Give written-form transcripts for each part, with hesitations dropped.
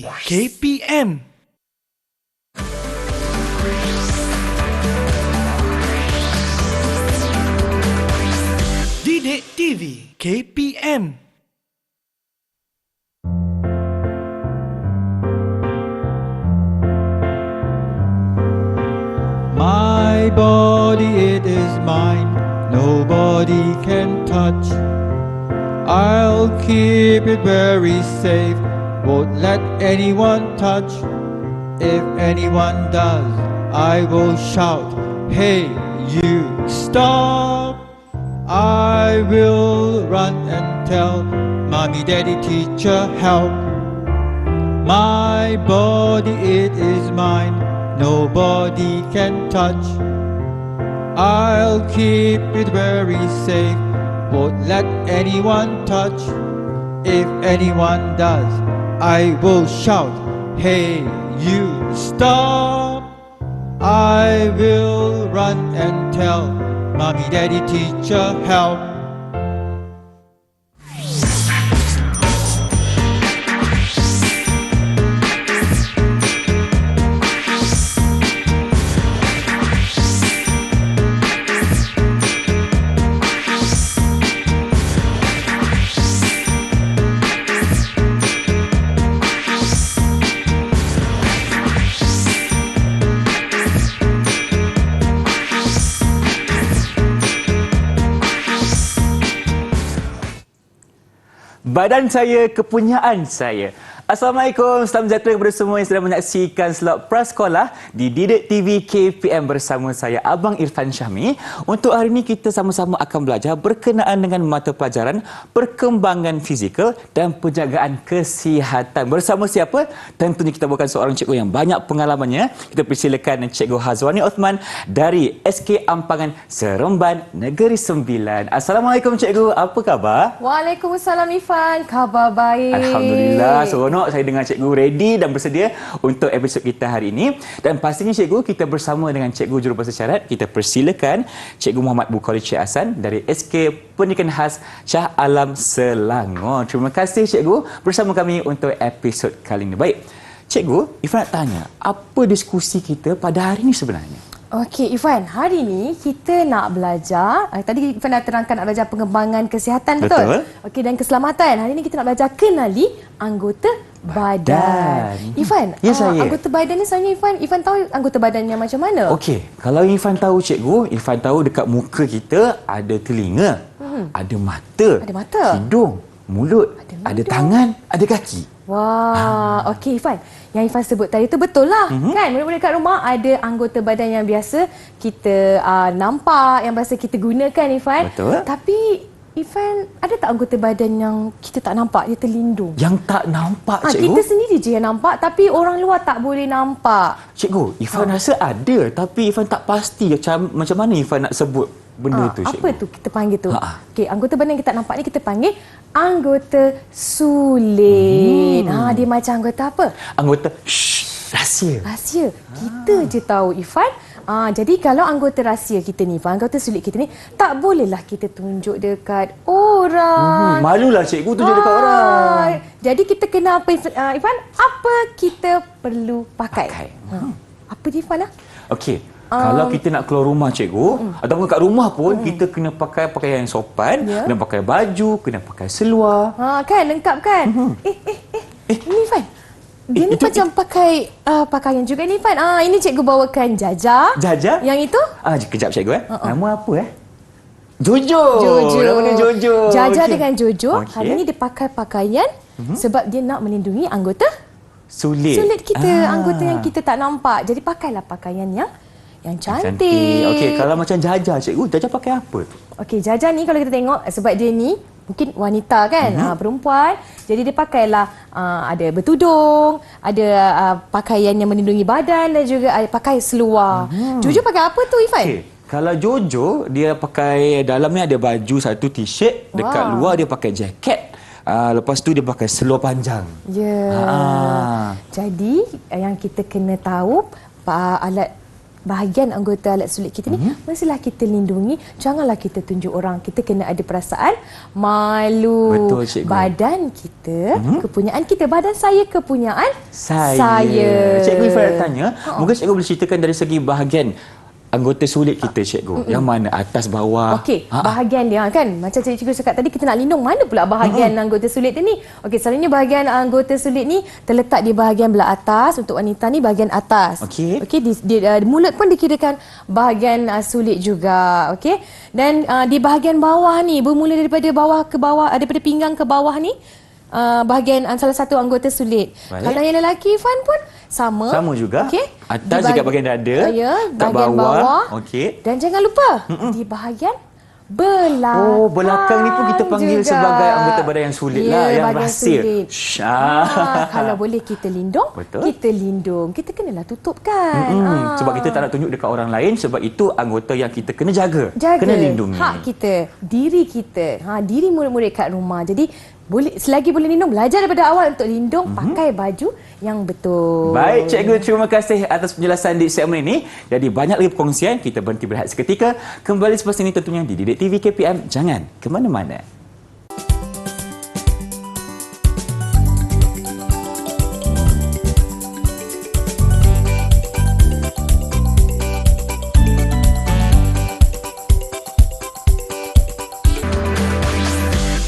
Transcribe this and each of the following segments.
KPM. Didik TV KPM. My body, it is mine, nobody can touch. I'll keep it very safe, won't let anyone touch. If anyone does, I will shout, hey, you, stop! I will run and tell, mommy, daddy, teacher, help. My body, it is mine, nobody can touch. I'll keep it very safe, won't let anyone touch. If anyone does, I will shout, hey, you, stop! I will run and tell, mommy, daddy, teacher, help. Badan saya, kepunyaan saya. Assalamualaikum, selamat sejahtera kepada semua yang sedang menyaksikan slot Prasekolah di Didik TV KPM bersama saya, Abang Irfan Syahmi. Untuk hari ini kita sama-sama akan belajar berkenaan dengan mata pelajaran perkembangan fizikal dan penjagaan kesihatan. Bersama siapa? Tentunya kita bukan seorang cikgu yang banyak pengalamannya. Kita persilakan Cikgu Hazwani Othman dari SK Ampangan Seremban Negeri Sembilan. Assalamualaikum Cikgu, apa khabar? Waalaikumsalam Ifan, khabar baik. Alhamdulillah, seronok saya dengar cikgu ready dan bersedia untuk episod kita hari ini. Dan pastinya cikgu, kita bersama dengan cikgu jurubahasa isyarat. Kita persilakan Cikgu Muhammad Bukhari Cik Hassan dari SK Pendidikan Khas Shah Alam Selangor. Terima kasih cikgu bersama kami untuk episod kali ini. Baik, cikgu, Ifan nak tanya, apa diskusi kita pada hari ini sebenarnya? Okey Ifan, hari ni kita nak belajar, tadi Ifan dah terangkan nak belajar pengembangan kesihatan, betul? Okey, dan keselamatan. Hari ni kita nak belajar kenali anggota badan. Ifan, ya, saya. Anggota badan ni sebenarnya Ifan tahu anggota badannya macam mana? Okey, kalau Ifan tahu cikgu, Ifan tahu dekat muka kita ada telinga, ada mata, hidung, mulut, ada tangan, ada kaki. Wah, okey Ifan. Yang Ifan sebut tadi tu betul lah. Kan? Murid-murid kat rumah ada anggota badan yang biasa kita nampak, yang biasa kita gunakan Ifan. Betul. Tapi Ifan, ada tak anggota badan yang kita tak nampak, dia terlindung? Yang tak nampak, cikgu? Kita sendiri je yang nampak, tapi orang luar tak boleh nampak. Cikgu, Ifan rasa ada, tapi Ifan tak pasti macam mana Ifan nak sebut benda tu, cikgu. Apa tu kita panggil tu? Okey, anggota badan yang kita tak nampak ni kita panggil anggota sulit. Dia macam anggota apa? Anggota rahsia. Rahsia. Kita je tahu, Ifan. Jadi kalau anggota rahsia kita ni, anggota sulit kita ni, tak bolehlah kita tunjuk dekat orang. Malulah cikgu tunjuk dekat orang. Jadi kita kena apa, Ifan? Apa kita perlu pakai? Apa dia, Ifan? Okey. Kalau kita nak keluar rumah cikgu, ataupun kat rumah pun kita kena pakai pakaian yang sopan, kena pakai baju, kena pakai seluar. Kan lengkap kan? Ini Ifan. Dia ni macam pakai pakaian juga ni Ifan. Ini cikgu bawakan Jaja. Jaja? Yang itu? Kejap cikgu Nama apa Jojo. Nama dia Jojo. Jaja dengan Jojo. Hari ni dia pakai pakaian sebab dia nak melindungi anggota sulit kita, anggota yang kita tak nampak. Jadi pakailah pakaian yang cantik. Okey, kalau macam Jaja cikgu, Jaja pakai apa tu? Okey, Jaja ni kalau kita tengok sebab dia ni mungkin wanita kan, perempuan. Jadi dia pakailah ada bertudung, ada pakaian yang melindungi badan dan juga pakai seluar. Jojo pakai apa tu Ifan? Okay. Kalau Jojo, dia pakai dalamnya ada baju satu t-shirt, dekat luar dia pakai jaket. Lepas tu dia pakai seluar panjang. Ya. Jadi yang kita kena tahu alat bahagian anggota alat sulit kita ni mestilah kita lindungi. Janganlah kita tunjuk orang. Kita kena ada perasaan malu. Betul, cikgu. Badan kita, kepunyaan kita. Badan saya, kepunyaan saya. Cikgu Ifan nak tanya, mungkin cikgu boleh ceritakan dari segi bahagian anggota sulit kita, cikgu. Yang mana, atas, bawah? Okey, bahagian dia kan. Macam cikgu cakap tadi, kita nak lindung. Mana pula bahagian anggota sulit dia ni? Okey, selalunya bahagian anggota sulit ni terletak di bahagian belah atas. Untuk wanita ni bahagian atas. Okey. Okey, mulut pun dikirakan bahagian sulit juga. Okey. Dan di bahagian bawah ni, bermula daripada bawah ke bawah, daripada pinggang ke bawah ni, bahagian salah satu anggota sulit. Baik. Kalau yang lelaki, Fan pun sama. Sama juga. Okey. Atas Di juga bahagian dada. Ya, kat bahagian bawah. Okey. Dan jangan lupa di bahagian belakang. Oh, belakang ni pun kita panggil juga. sebagai anggota badan yang sulit Ya, lah, yang bahagian rahsia. sulit. Kalau boleh kita lindung, Betul. kita lindung. Kita kenalah tutup kan. Sebab kita tak nak tunjuk dekat orang lain, sebab itu anggota yang kita kena jaga. Jaga Kena lindungi. hak kita, diri kita, diri murid-murid kat rumah. Jadi selagi boleh lindung, belajar daripada awal untuk lindung, pakai baju yang betul. Baik, cikgu, terima kasih atas penjelasan di segmen ini. Jadi banyak lagi perkongsian, kita berhenti berehat seketika. Kembali selepas ini tentunya di Didik TV KPM. Jangan ke mana-mana.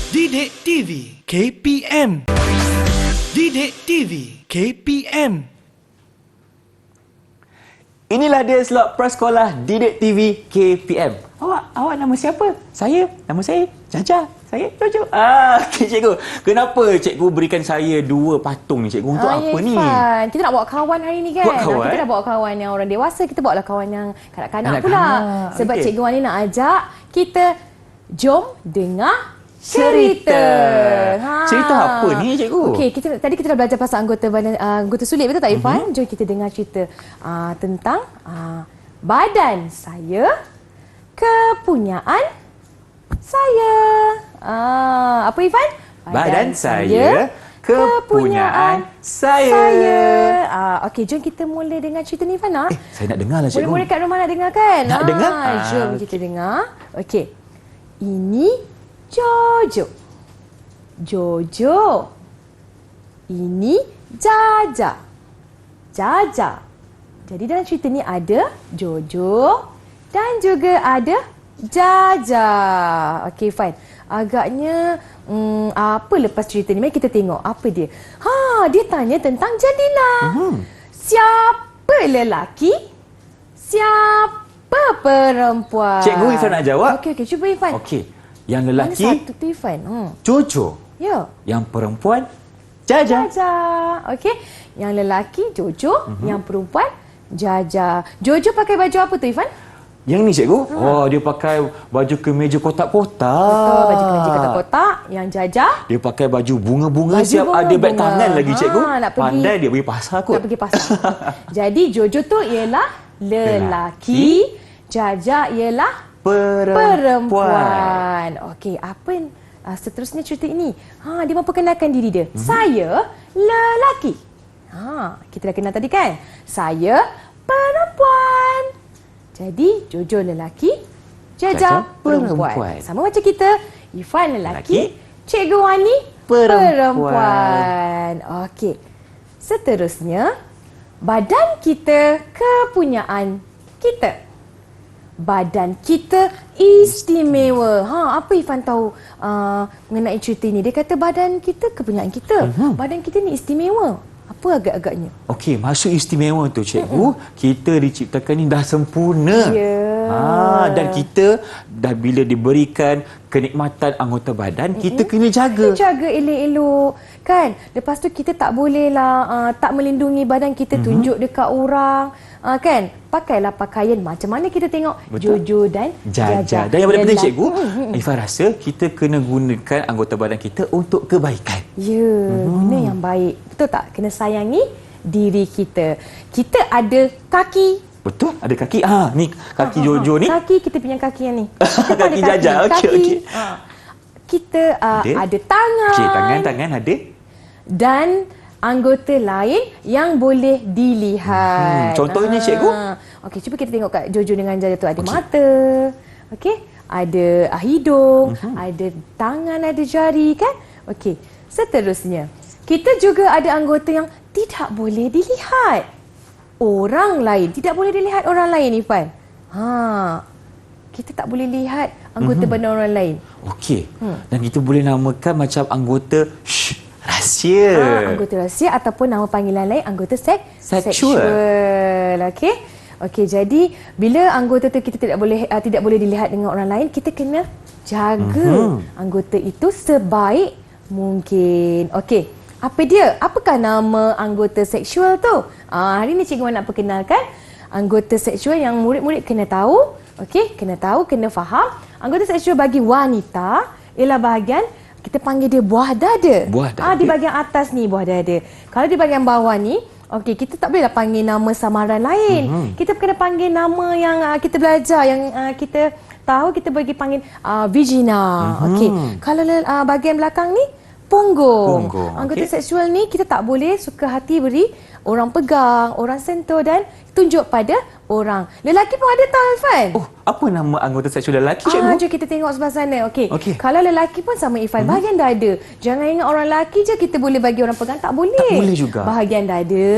Didik TV KPM. Didik TV KPM. Inilah dia slot prasekolah Didik TV KPM. Awak nama siapa? Nama saya Jaja. Saya Jojo. Okey, cikgu. Kenapa cikgu berikan saya 2 patung ni, cikgu? Untuk apa ni? Fan. Kita nak bawa kawan hari ni kan? Buat kawan? Kita dah bawa kawan yang orang dewasa, kita bawa lah kawan yang kanak-kanak pula. Kanak-kanak, Sebab okey. cikgu Wani nak ajak kita jom dengar cerita. Cerita apa ni, cikgu? Okey, tadi kita dah belajar pasal anggota sulit, betul tak Irfan? Jom kita dengar cerita tentang badan saya, kepunyaan saya. Apa Irfan? Badan saya, kepunyaan saya. Okey, jom kita mula dengar cerita ni Irfan. Saya nak dengar lah, cikgu. Murid-murid kat rumah nak dengar kan? Nak dengar? Jom kita dengar. Okey. Ini Jojo. Jojo. Ini Jaja. Jaja. Jadi dalam cerita ni ada Jojo dan juga ada Jaja. Okey, fine. Agaknya apa lepas cerita ni? Mari kita tengok apa dia. Dia tanya tentang jadilah. Siapa lelaki? Siapa perempuan? Cikgu Irfan nak jawab. Okey, cuba Irfan. Okey. Yang Mana lelaki, satu tu Irfan? Jojo. Ya. Yang perempuan, Jaja. Jaja. Okey. Yang lelaki Jojo, yang perempuan Jaja. Jojo pakai baju apa tu Irfan? Yang ni, cikgu? Oh, dia pakai baju kemeja kotak-kotak. Betul, baju kemeja kotak-kotak. Yang Jaja Dia pakai baju bunga-bunga, baju siap ada beg bunga. tangan lagi, cikgu. Nak pergi, Pandai dia pergi pasar kot. nak pergi pasar. Jadi Jojo tu ialah lelaki, Jaja ialah perempuan. Okey, apa seterusnya cerita ini? Dia memperkenalkan diri dia. Saya lelaki. Kita dah kenal tadi kan? Saya perempuan. Jadi Jojo lelaki, Jaja perempuan. Sama macam kita, Irfan lelaki, Cikgu Wani perempuan. Okey. Seterusnya, badan kita, kepunyaan kita. Badan kita istimewa. Apa Irfan tahu mengenai cerita ini? Dia kata badan kita, kepunyaan kita. Badan kita ni istimewa. Apa agak-agaknya? Okey, maksud istimewa tu, cikgu, kita diciptakan ni dah sempurna. Ya. Dan kita dah bila diberikan kenikmatan anggota badan, kita kena jaga. Kita jaga elok-elok. Kan? Lepas tu kita tak bolehlah tak melindungi badan kita, tunjuk dekat orang. Kan? Pakailah pakaian macam mana kita tengok. Betul. Jojo dan Jaja. Dan yang paling penting, Ialah- cikgu, Ifah rasa kita kena gunakan anggota badan kita untuk kebaikan. Ya, guna yang baik. Betul tak? Kena sayangi diri kita. Kita ada kaki. Betul? Ada kaki? Ni kaki Jojo ni. Kaki, kita punya kaki yang ni. Kita pun Kaki ada Jaja. Okey, Kaki. okey. Kita ada tangan. Okey, tangan ada. Dan anggota lain yang boleh dilihat. Contohnya, cikgu? Okey, cuba kita tengok kat Jojo dengan Jaya tu ada mata. Okey, ada hidung, ada tangan, ada jari kan? Okey. Seterusnya, kita juga ada anggota yang tidak boleh dilihat. Orang lain, tidak boleh dilihat orang lain, Ifan. Kita tak boleh lihat anggota badan orang lain. Okey. Dan kita boleh namakan macam anggota rahsia. Anggota rahsia ataupun nama panggilan lain anggota Seksual. Okey. Okey, jadi bila anggota tu kita tidak boleh dilihat dengan orang lain, kita kena jaga anggota itu sebaik mungkin. Okey. Apa dia? Apakah nama anggota seksual tu? Hari ni cikgu nak perkenalkan anggota seksual yang murid-murid kena tahu. Okey, kena tahu, kena faham. Anggota seksual bagi wanita ialah bahagian kita panggil dia buah dada. Buah dada. Di bahagian atas ni buah dada. Kalau di bahagian bawah ni, okey, kita tak bolehlah panggil nama samaran lain. Kita kena panggil nama yang kita belajar, yang kita tahu, kita bagi panggil vagina. Okey. Kalau bahagian belakang ni punggung. Anggota seksual ni kita tak boleh suka hati beri orang pegang, orang sentuh dan tunjuk pada orang. Lelaki pun ada tahu, Irfan. Oh, apa nama anggota seksual lelaki, cikgu? Jom kita tengok sebelah sana. Okey. Okey. Kalau lelaki pun sama, Irfan. Bahagian dada. Jangan ingat orang lelaki je kita boleh bagi orang pegang. Tak boleh. Tak boleh juga. Bahagian dada.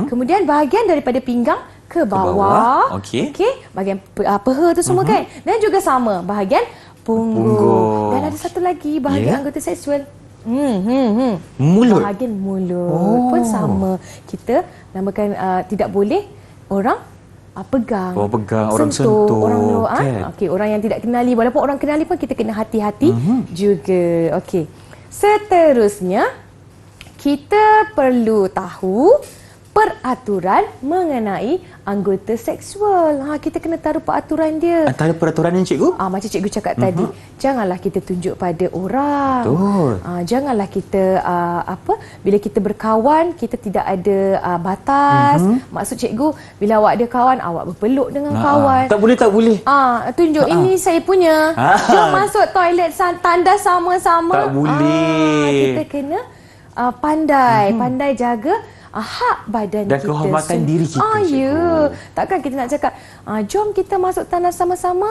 Kemudian bahagian daripada pinggang ke bawah. Okey. Bahagian peha tu semua kan. Dan juga sama. Bahagian punggung. Dan ada satu lagi bahagian anggota seksual. Mulut. Bahagian mulut pun sama. Kita namakan tidak boleh orang pegang. Orang pegang, orang sentuh. Orang Kan? Okey, orang yang tidak kenali. Walaupun orang kenali pun kita kena hati-hati juga. Okey. Seterusnya, kita perlu tahu peraturan mengenai anggota seksual. Kita kena taruh peraturan dia. Antara peraturan ni, cikgu? Macam cikgu cakap tadi, janganlah kita tunjuk pada orang. Betul. Janganlah kita bila kita berkawan, kita tidak ada batas. Maksud cikgu, bila awak ada kawan, awak berpeluk dengan kawan. Tak boleh. Tunjuk ini saya punya. Jom masuk toilet tandas sama-sama. Tak boleh. Kita kena pandai jaga hak badan dan kita. Dan kehormatan diri kita. Ya. Takkan kita nak cakap, jom kita masuk tandas sama-sama.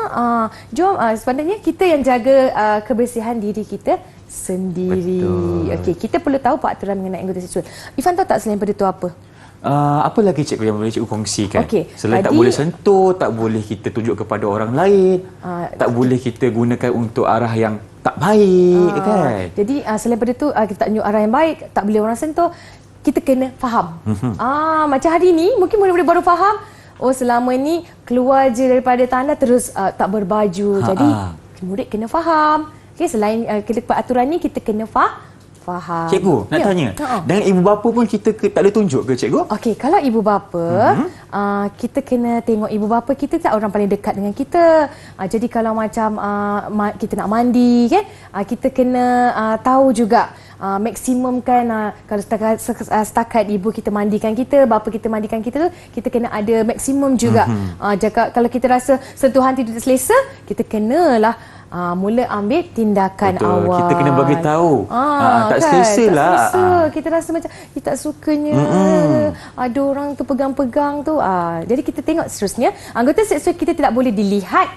Jom, sebenarnya kita yang jaga kebersihan diri kita sendiri. Okey, kita perlu tahu peraturan mengenai anggota seksual. Ifan tahu tak selain pada tu apa? Apa lagi cikgu yang boleh cikgu kongsikan? Okey, selain tak boleh sentuh, tak boleh kita tunjuk kepada orang lain, tak boleh kita gunakan untuk arah yang tak baik, kan? Jadi selain pada tu, kita tak tunjuk arah yang baik, tak boleh orang sentuh, kita kena faham. Macam hari ni, mungkin murid-murid baru faham, selama ni keluar je daripada tanda terus tak berbaju. Jadi, murid kena faham. Okay, selain peraturan ni, kita kena faham. Cikgu, nak tanya. Dengan ibu bapa pun kita tak boleh tunjuk ke, cikgu? Okey, kalau ibu bapa, kita kena tengok ibu bapa kita tak orang paling dekat dengan kita. Jadi kalau macam kita nak mandi kan, kita kena tahu juga maksimum kan, kalau setakat ibu kita mandikan kita, bapa kita mandikan kita tu, kita kena ada maksimum juga. Kalau kita rasa sentuhan tidak selesa, kita kenalah mula ambil tindakan awal. Kita kena bagi tahu. Tak selesa lah. Tak selesa. Kita rasa macam kita tak sukanya. Ada orang tu pegang-pegang tu. Jadi kita tengok seterusnya, anggota seksual kita tidak boleh dilihat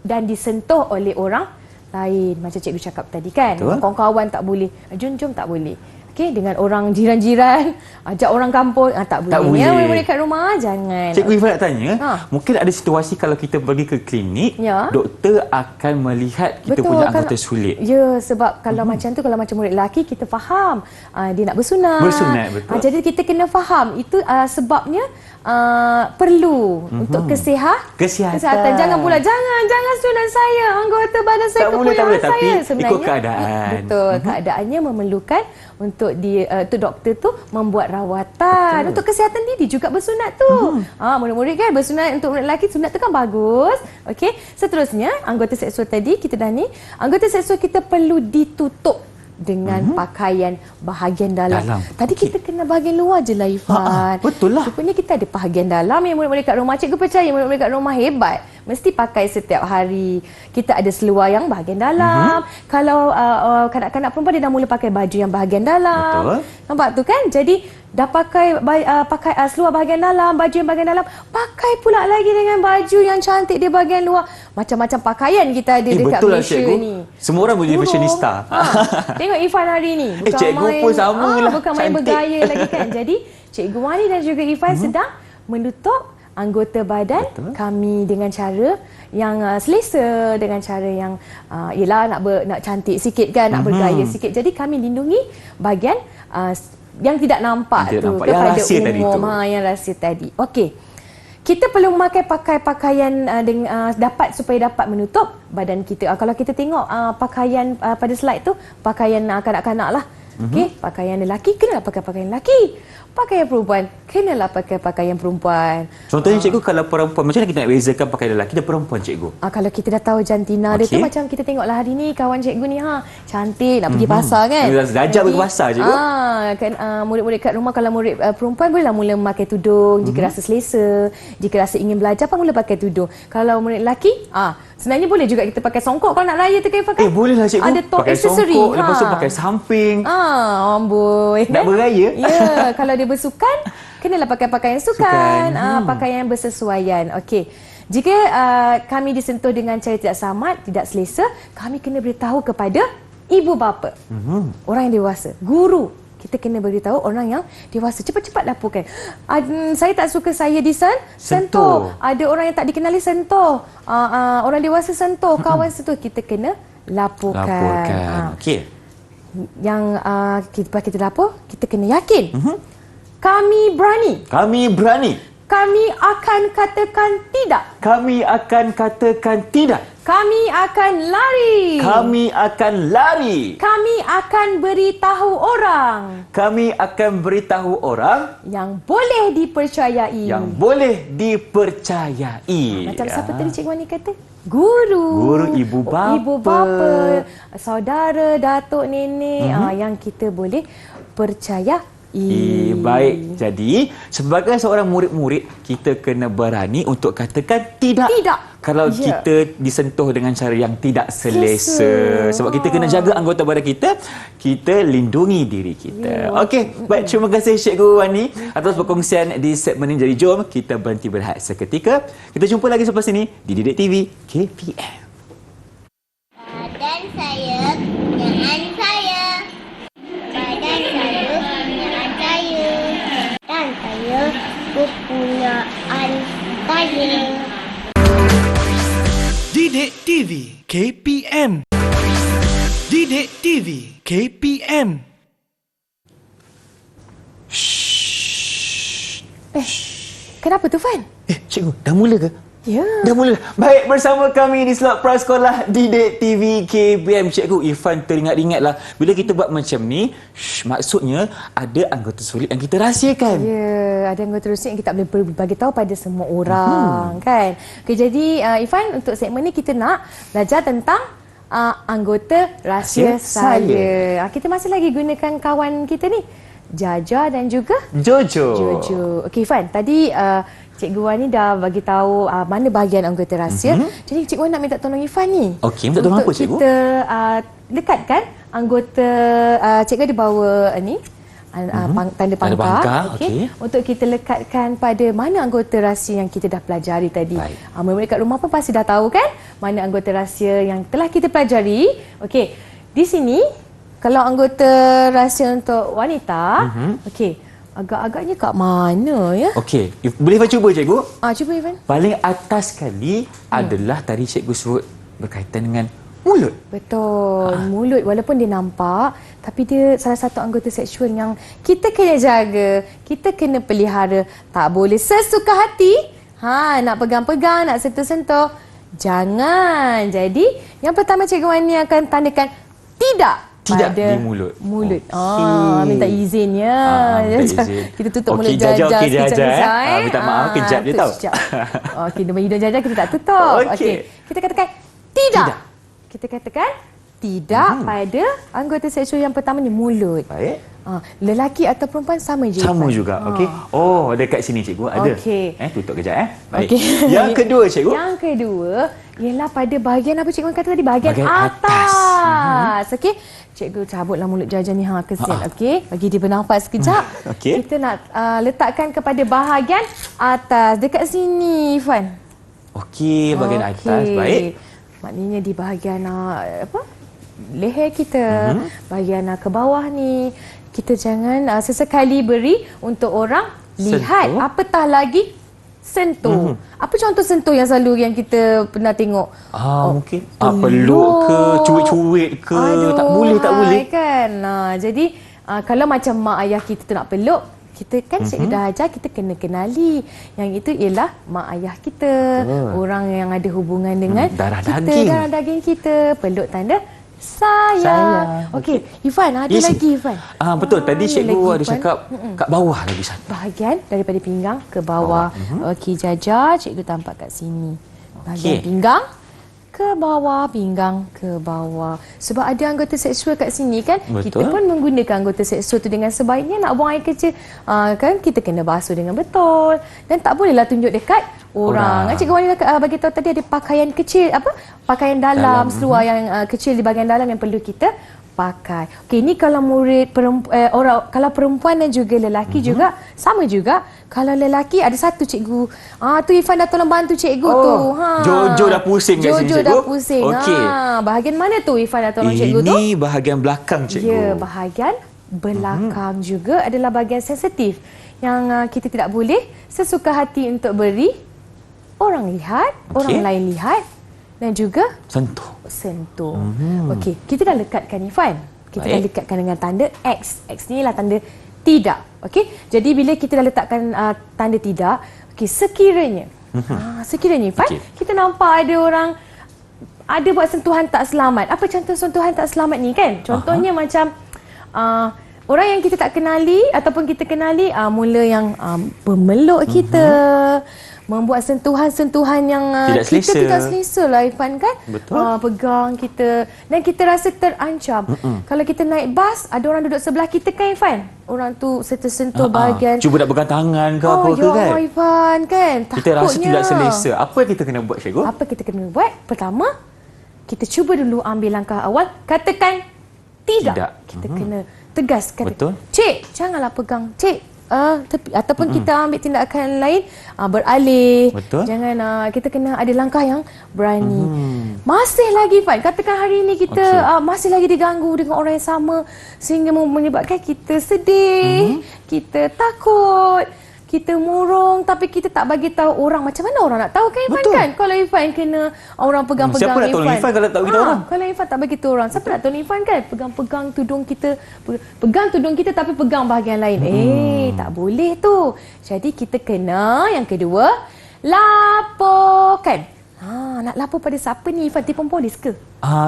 dan disentuh oleh orang lain. Macam cikgu cakap tadi kan. Kawan-kawan tak boleh. Jom-jom tak boleh. Okey, dengan orang jiran-jiran, ajak orang kampung, tak boleh. Tak boleh. Ya, boleh kat rumah, jangan. Cikgu Ifan nak tanya, mungkin ada situasi kalau kita pergi ke klinik, doktor akan melihat kita punya anggota sulit. Ya, sebab kalau macam tu, kalau macam murid lelaki, kita faham dia nak bersunat. Betul. Jadi kita kena faham, itu sebabnya perlu untuk kesihatan. Jangan pula, jangan sunat saya, anggota badan saya, kepunyaan saya. Tapi sebenarnya ikut keadaan. Betul, keadaannya memerlukan untuk doktor tu membuat rawatan. Untuk kesihatan diri juga bersunat tu. Murid-murid kan bersunat, untuk murid lelaki sunat tu kan bagus. Okey, seterusnya anggota seksual tadi kita dah ni, anggota seksual kita perlu ditutup dengan pakaian bahagian dalam. Tadi kita kena bahagian luar je lah, Ifan. Betul lah. Rupanya kita ada bahagian dalam yang murid-murid kat rumah. Cikgu percaya murid-murid kat rumah hebat. mesti pakai setiap hari. Kita ada seluar yang bahagian dalam. Kalau kanak-kanak perempuan dia dah mula pakai baju yang bahagian dalam. Betul. Nampak tu kan? Jadi dah pakai seluar bahagian dalam, baju yang bahagian dalam, pakai pula lagi dengan baju yang cantik di bahagian luar. Macam-macam pakaian kita ada dekat betul lah, Malaysia cikgu. ni. Semua orang boleh jadi fashionista. Tengok Ifan hari ni. Cikgu pun sama lah. Bukan main Cantik. bergaya lagi kan. Jadi Cikgu Wani dan juga Ifan sedang menutup anggota badan kami dengan cara yang selesa, dengan cara yang ialah nak cantik sikit kan, nak bergaya sikit. Jadi kami lindungi bahagian yang tidak nampak Yang tidak tu nampak. Yang kepada rahsia tadi umum. tu. Yang rahsia tadi. Okey. Kita perlu memakai pakaian supaya dapat menutup badan kita. Kalau kita tengok pakaian pada slide tu, pakaian kanak-kanak lah. Okey, pakaian lelaki kenalah pakai pakaian lelaki. Pakaian perempuan kenalah pakai pakaian perempuan. Contohnya cikgu, kalau perempuan, macam mana kita nak bezakan pakaian lelaki dan perempuan, cikgu? Kalau kita dah tahu jantina dia tu, macam kita tengoklah hari ni kawan cikgu ni cantik nak pergi pasar kan. Gajah pergi pasar, cikgu. Kan murid-murid kat rumah, kalau murid perempuan bolehlah mula memakai tudung jika rasa selesa, jika rasa ingin belajar pun mula pakai tudung. Kalau murid lelaki, sebenarnya boleh juga kita pakai songkok kalau nak raya tu kan pakai. Bolehlah cikgu. Ada top pakai aksesori. Songkok, lepas tu pakai samping. Amboi. Nak beraya? Ya, kalau dia bersukan, kenalah pakai pakaian sukan. Pakaian yang bersesuaian. Okey. Jika kami disentuh dengan cara tidak selamat, tidak selesa, kami kena beritahu kepada ibu bapa. Orang yang dewasa, guru. Kita kena beritahu orang yang dewasa. Cepat-cepat laporkan. Saya tak suka saya sentuh. Ada orang yang tak dikenali sentuh. Orang dewasa sentuh, kawan sentuh. Kita kena laporkan. Okey. Yang kita lapor, kita kena yakin. Kami berani. Kami berani. Kami akan katakan tidak. Kami akan katakan tidak. Kami akan lari. Kami akan lari. Kami akan beritahu orang. Kami akan beritahu orang yang boleh dipercayai. yang boleh dipercayai. Macam siapa tadi Cikgu Wani kata? Guru. Guru, ibu bapa. Ibu bapa, saudara, datuk, nenek yang kita boleh percayai. Baik. Jadi, sebagai seorang murid-murid, kita kena berani untuk katakan tidak. Tidak. Kalau kita disentuh dengan cara yang tidak selesa. Sebab kita kena jaga anggota badan kita, kita lindungi diri kita. Okey, baik, terima kasih Cikgu Wani atas perkongsian di segmen ini. Jadi jom kita berhenti berehat seketika. Kita jumpa lagi selepas ini di Didik TV KPM. Badan saya, kenyataan saya. Badan saya, kenyataan saya. Dan saya, kepunyaan saya. Didik TV KPM. Didik TV KPM. Kenapa tu, Fan? Cikgu, dah mula ke? Ya. Dah mula. Baik, bersama kami di slot prasekolah Didik TV KPM. Cikgu Ifan teringat-ingatlah bila kita buat macam ni, maksudnya ada anggota sulit yang kita rahsiakan. Ya, ada anggota sulit yang kita boleh bagi tahu pada semua orang, kan? Okay, jadi Ifan, untuk segmen ni kita nak belajar tentang anggota rahsia saya. Kita masih lagi gunakan kawan kita ni, Jaja dan juga Jojo. Okey, Ifan, tadi Cikgu Wani dah bagi tahu mana bahagian anggota rahsia. Jadi Cikgu Wani nak minta tolong Ifan ni. Okey, minta tolong apa, Cikgu? Untuk kita dekatkan anggota, Cikgu ada bawa ni tanda pangkar. Okey. Untuk kita lekatkan pada mana anggota rahsia yang kita dah pelajari tadi. Murid-murid kat rumah pun pasti dah tahu kan mana anggota rahsia yang telah kita pelajari. Okey, di sini kalau anggota rahsia untuk wanita, okey, agak-agaknya kat mana ya? Okey, boleh Ifan cuba, Cikgu? Cuba Ifan. Paling atas sekali adalah tadi Cikgu sebut berkaitan dengan mulut. Betul, mulut walaupun dia nampak, tapi dia salah satu anggota seksual yang kita kena jaga, kita kena pelihara. Tak boleh sesuka hati. Nak pegang-pegang, nak sentuh-sentuh. Jangan. Jadi, yang pertama Cikgu Wani akan tandakan tidak. Tidak pada di mulut. Mulut. Minta izin ya. Minta izin. Kita tutup Okey, mulut Jaja Jaja, sekejap. minta maaf, kejap je tau. Okey, depan hidung Jaja kita tak tutup. Okey. Kita katakan tidak. Kita katakan tidak pada anggota seksual yang pertama ni, mulut. Baik. Lelaki atau perempuan sama je. Sama Irfan. juga. Okey. Oh, dekat sini cikgu ada. Okey. Tutup kejap Baik. Okey. Yang kedua cikgu. Yang kedua ialah pada bahagian apa cikgu kata tadi? Bahagian atas. Okey. Cikgu cabutlah mulut jajan ni kesian. Okey. Bagi dia bernafas sekejap. Okey. Kita nak letakkan kepada bahagian atas dekat sini Irfan. Okey, bahagian atas. Baik. Maknanya di bahagian leher kita, bahagian ke bawah ni, kita jangan sesekali beri untuk orang lihat, apatah lagi sentuh. Apa contoh sentuh yang selalu yang kita pernah tengok? Mungkin peluk ke, cuik-cuik ke, tak boleh. Kan. Jadi kalau macam mak ayah kita tu nak peluk, kita kan cikgu dah ajar kita kena kenali. Yang itu ialah mak ayah kita, orang yang ada hubungan dengan darah kita, daging. darah daging kita. Peluk tanda sayang. Okey, Irfan ada lagi Irfan. Betul, tadi cikgu ada Irfan. cakap kat bawah lagi satu. Bahagian daripada pinggang ke bawah. Okey, jajar cikgu tampak kat sini. Bahagian pinggang ke bawah, pinggang ke bawah. Sebab ada anggota seksual kat sini kan, kita pun menggunakan anggota seksual tu dengan sebaiknya. Nak buang air kecil kan, kita kena basuh dengan betul. Dan tak bolehlah tunjuk dekat orang. Cikgu Wani bagi tahu tadi ada pakaian kecil, pakaian dalam seluar yang kecil di bahagian dalam yang perlu kita pakai. Okey, ni kalau murid kalau perempuan dan juga lelaki juga sama juga. Kalau lelaki ada satu cikgu. Tu Irfan dah tolong bantu cikgu tu. Jojo dah pusing kat sini cikgu. Jojo dah pusing. Okey. Bahagian mana tu Irfan dah tolong cikgu tu? Ini bahagian belakang cikgu. Ya, bahagian belakang juga adalah bahagian sensitif yang kita tidak boleh sesuka hati untuk beri orang lihat, orang lain lihat dan juga sentuh. Okey, kita dah lekatkan Irfan. Kita dah lekatkan dengan tanda X. X ni lah tanda tidak. Okey. Jadi bila kita dah letakkan tanda tidak, okey, sekiranya Irfan, kita nampak ada orang ada buat sentuhan tak selamat. Apa contoh sentuhan tak selamat ni kan? Contohnya macam orang yang kita tak kenali ataupun kita kenali mula yang memeluk kita, membuat sentuhan-sentuhan yang kita tidak selesa lah Irfan kan. Pegang kita dan kita rasa terancam. Kalau kita naik bas, ada orang duduk sebelah kita kan Irfan, orang tu sentuh bahagian cuba nak pegang tangan ke apa ke kan. Irfan kan, kita rasa tidak selesa. Apa yang kita kena buat cikgu? Apa kita kena buat? Pertama, kita cuba dulu ambil langkah awal, katakan tidak. Kita kena tegaskan. Cik, janganlah pegang. Cik, ataupun kita ambil tindakan lain, beralih. Jangan, kita kena ada langkah yang berani. Masih lagi Fan, katakan hari ini kita masih lagi diganggu dengan orang yang sama sehingga menyebabkan kita sedih, kita takut, kita murung, tapi kita tak bagi tahu orang. Macam mana orang nak tahu kan Irfan kan? Kalau Irfan kena orang pegang-pegang siapa nak tolong Irfan kalau tak bagi tahu orang? Kalau Irfan tak bagi tahu orang, siapa nak tolong Irfan kan? Pegang-pegang tudung kita, pegang tudung kita tapi pegang bahagian lain. Tak boleh tu. Jadi kita kena yang kedua, laporkan. Nak lapor pada siapa ni Irfan? Telefon polis ke?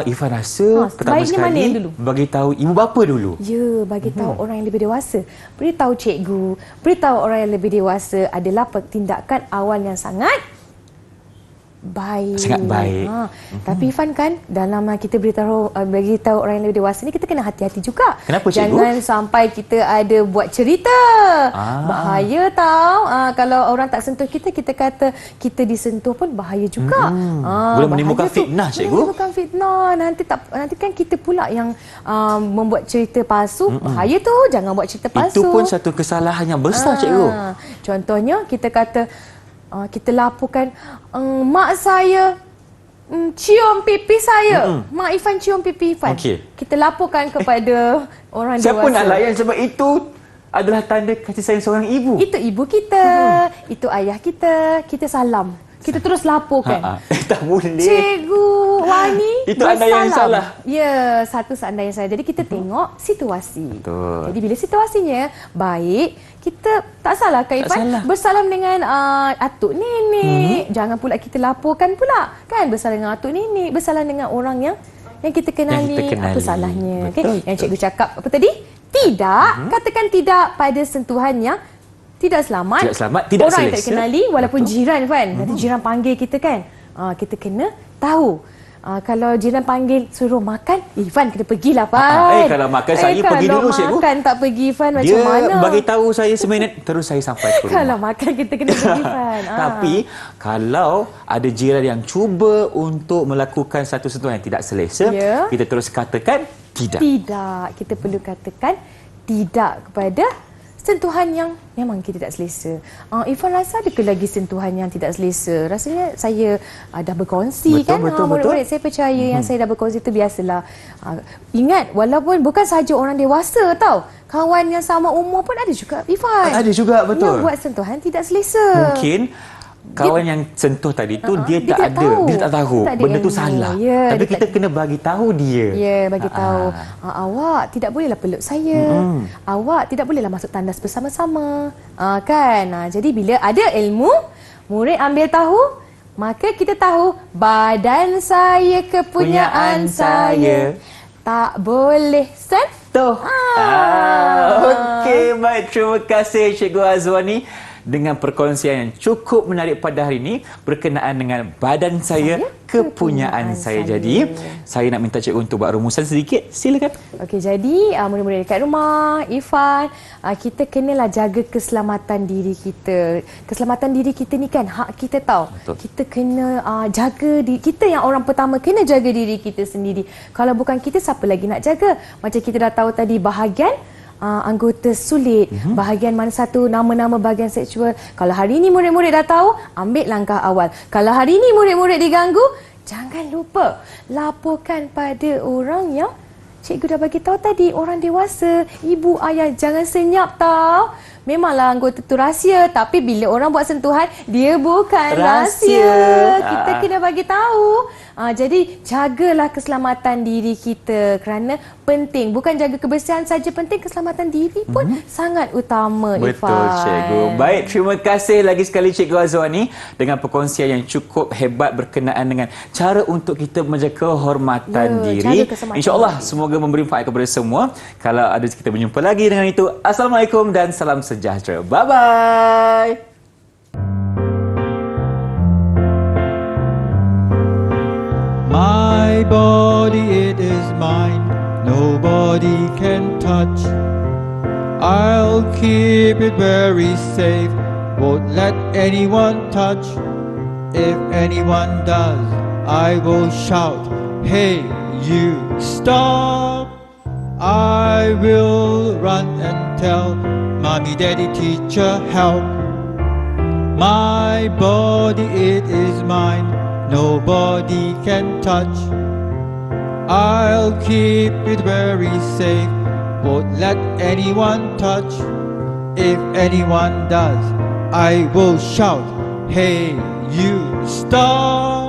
Irfan rasa pertama sekali bagi tahu ibu bapa dulu. Ya, bagi tahu orang yang lebih dewasa. Beritahu cikgu, beritahu orang yang lebih dewasa adalah tindakan awal yang sangat baik. Sangat baik. Tapi Irfan kan dalam kita beritahu orang yang lebih dewasa ni kita kena hati-hati juga. Kenapa cikgu? Jangan sampai kita ada buat cerita. Bahaya tau. Kalau orang tak sentuh kita, kita kata kita disentuh pun bahaya juga. Boleh menimbulkan fitnah cikgu. Menimbulkan fitnah. Nanti kan kita pula yang membuat cerita palsu. Bahaya tu. Jangan buat cerita palsu. Itu pun satu kesalahan yang besar cikgu. Contohnya kita kata kita laporkan mak saya cium pipi saya. Mak Irfan cium pipi Irfan. Kita laporkan kepada orang dewasa. Siapa nak layan sebab itu adalah tanda kasih sayang seorang ibu. Itu ibu kita, itu ayah kita. Kita salam. Kita terus laporkan. Tak boleh. Cikgu Wani itu anda yang salah. Ya, satu anda yang salah. Jadi kita tengok situasi. Jadi bila situasinya baik, kita tak salah kan Irfan? Bersalam dengan atuk nenek. Jangan pula kita laporkan pula. Kan bersalam dengan atuk nenek, bersalam dengan orang yang kita kenali. Apa salahnya? Yang cikgu cakap apa tadi? Tidak. Katakan tidak pada sentuhan yang tidak selamat. Tidak selamat, tidak orang yang tak kenali walaupun jiran kan. Nanti jiran panggil kita kan. Kita kena tahu. Kalau jiran panggil suruh makan, Irfan kena pergilah, Pan. Kalau makan saya pergi dulu, cikgu. Kalau makan tak pergi, Irfan, macam Dia mana? bagi tahu saya seminit, terus saya sampai ke rumah. Kalau makan kita kena pergi, Pan. Tapi kalau ada jiran yang cuba untuk melakukan satu sentuhan yang tidak selesa, Ya. kita terus katakan tidak. Tidak. Kita perlu katakan tidak kepada sentuhan yang memang kita tak selesa. Irfan rasa ada ke lagi sentuhan yang tidak selesa? Rasanya saya dah berkongsi, Betul, kan? betul, Murid-murid saya percaya yang saya dah berkongsi itu biasalah. Ingat, walaupun bukan sahaja orang dewasa tau, kawan yang sama umur pun ada juga, Irfan. Ada juga, betul. Yang buat sentuhan tidak selesa. Mungkin kawan yang sentuh tadi tu dia tak tak ada, tahu. dia tak tahu Tak ada benda tu ilmu. salah. Ya, Tapi dia kita kena bagi tahu dia. Ya, bagi tahu. Awak tidak bolehlah peluk saya. Awak tidak bolehlah masuk tandas bersama-sama. Kan? Jadi bila ada ilmu, murid ambil tahu, maka kita tahu badan saya kepunyaan saya. Tak boleh sentuh. Okey, baik. Terima kasih Cikgu Azwani dengan perkongsian yang cukup menarik pada hari ini berkenaan dengan badan saya, kepunyaan saya. Jadi, saya nak minta cikgu untuk buat rumusan sedikit. Silakan. Okey, jadi murid-murid dekat rumah, Irfan, kita kenalah jaga keselamatan diri kita. Keselamatan diri kita ni kan hak kita tahu. Betul. Kita kena jaga diri kita, yang orang pertama kena jaga diri kita sendiri. Kalau bukan kita, siapa lagi nak jaga? Macam kita dah tahu tadi, bahagian anggota sulit, bahagian mana satu, nama-nama bahagian seksual. Kalau hari ini murid-murid dah tahu, ambil langkah awal. Kalau hari ini murid-murid diganggu, jangan lupa laporkan pada orang yang cikgu dah bagi tahu tadi, orang dewasa, ibu, ayah. Jangan senyap tau. Memanglah anggota tu rahsia, tapi bila orang buat sentuhan, dia bukan rahsia. Kita kena bagi tahu. Jadi jagalah keselamatan diri kita kerana penting. Bukan jaga kebersihan saja penting, keselamatan diri pun sangat utama, Irfan. Betul, cikgu. Baik, terima kasih lagi sekali Cikgu Azwani dengan perkongsian yang cukup hebat berkenaan dengan cara untuk kita menjaga kehormatan diri. InsyaAllah semoga memberi manfaat kepada semua. Kalau ada kita berjumpa lagi dengan itu. Assalamualaikum dan salam sejahtera. Bye-bye. My body, it is mine. Nobody can touch. I'll keep it very safe. Won't let anyone touch. If anyone does, I will shout, "Hey, you, stop!" I will run and tell Mommy, Daddy, teacher, help. My body, it is mine. Nobody can touch. I'll keep it very safe. Won't let anyone touch. If anyone does, I will shout, "Hey, you, stop!"